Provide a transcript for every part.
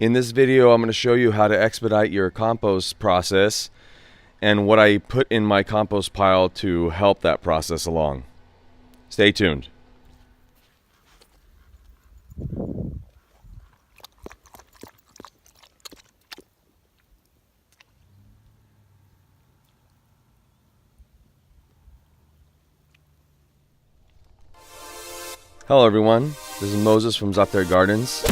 In this video, I'm going to show you how to expedite your compost process and what I put in my compost pile to help that process along. Stay tuned. Hello everyone, this is Moses from Zaatar Gardens,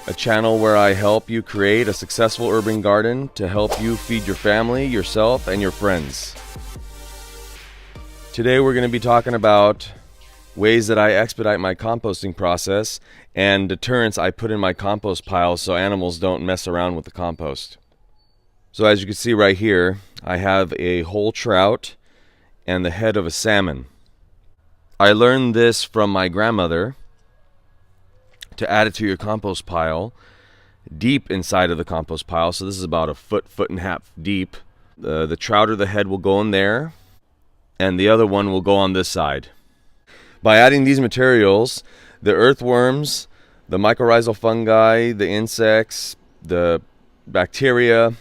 a channel where I help you create a successful urban garden to help you feed your family, yourself, and your friends. Today we're going to be talking about ways that I expedite my composting process and deterrents I put in my compost pile so animals don't mess around with the compost. So as you can see right here, I have a whole trout and the head of a salmon. I learned this from my grandmother, to add it to your compost pile deep inside of the compost pile. So this is about a foot and a half deep. The trout or the head will go in there and the other one will go on this side. By adding these materials, the earthworms, the mycorrhizal fungi, the insects, the bacteria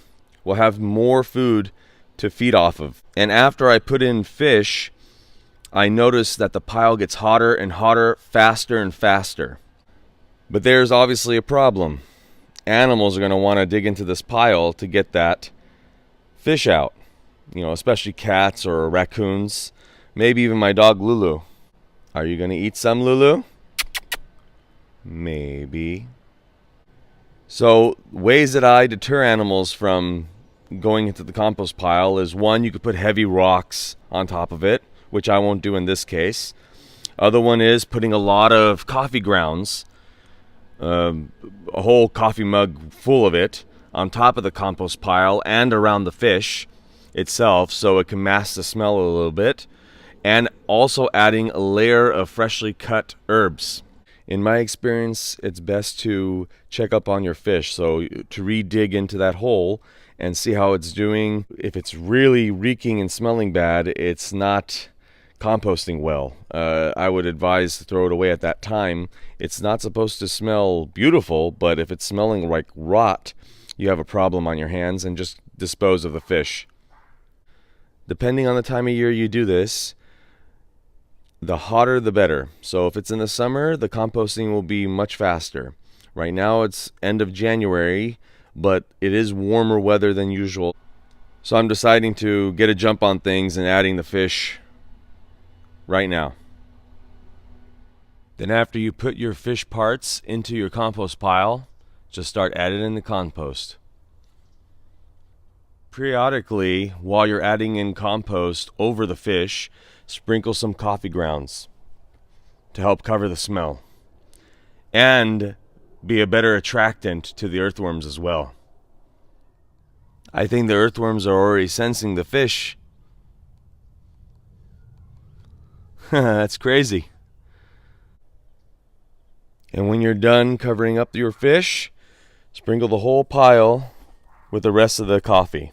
will have more food to feed off of. And after I put in fish, I noticed that the pile gets hotter and hotter, faster and faster. But there's obviously a problem. Animals are going to want to dig into this pile to get that fish out. You know, especially cats or raccoons. Maybe even my dog Lulu. Are you going to eat some, Lulu? Maybe. So, ways that I deter animals from going into the compost pile is, one, you could put heavy rocks on top of it, which I won't do in this case. Other one is putting a lot of coffee grounds, a whole coffee mug full of it, on top of the compost pile and around the fish itself so it can mask the smell a little bit. And also adding a layer of freshly cut herbs. In my experience, it's best to check up on your fish, so to re-dig into that hole and see how it's doing. If it's really reeking and smelling bad, it's not composting well. I would advise to throw it away at that time. It's not supposed to smell beautiful, but if it's smelling like rot, you have a problem on your hands, and just dispose of the fish. Depending on the time of year you do this, the hotter the better. So if it's in the summer, the composting will be much faster. Right now it's end of January, but it is warmer weather than usual. So I'm deciding to get a jump on things and adding the fish right now. Then after you put your fish parts into your compost pile, just start adding in the compost. Periodically, while you're adding in compost over the fish, sprinkle some coffee grounds to help cover the smell and be a better attractant to the earthworms as well. I think the earthworms are already sensing the fish. That's crazy. And when you're done covering up your fish, sprinkle the whole pile with the rest of the coffee.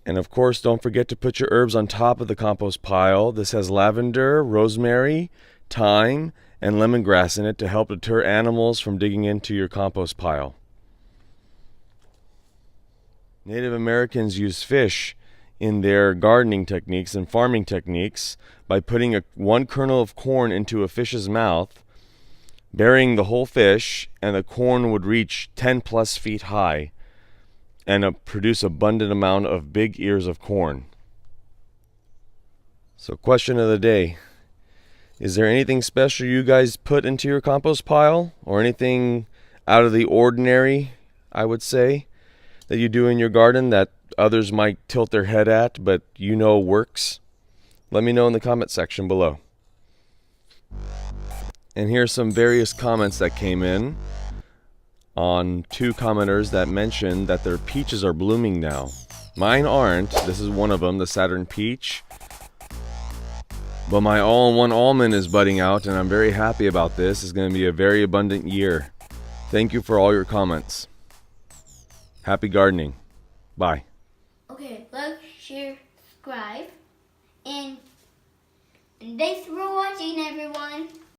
And of course, don't forget to put your herbs on top of the compost pile. This has lavender, rosemary, thyme, and lemongrass in it to help deter animals from digging into your compost pile. Native Americans use fish in their gardening techniques and farming techniques by putting one kernel of corn into a fish's mouth, burying the whole fish, and the corn would reach 10 plus feet high and produce abundant amount of big ears of corn. So question of the day, is there anything special you guys put into your compost pile, or anything out of the ordinary, I would say, that you do in your garden that others might tilt their head at, but you know works? Let me know in the comment section below. And here's some various comments that came in on two commenters that mentioned that their peaches are blooming now. Mine aren't. This is one of them, the Saturn peach. But my all-in-one almond is budding out, and I'm very happy about this. It's going to be a very abundant year. Thank you for all your comments. Happy gardening. Bye. Okay, like, share, subscribe, and thanks for watching, everyone.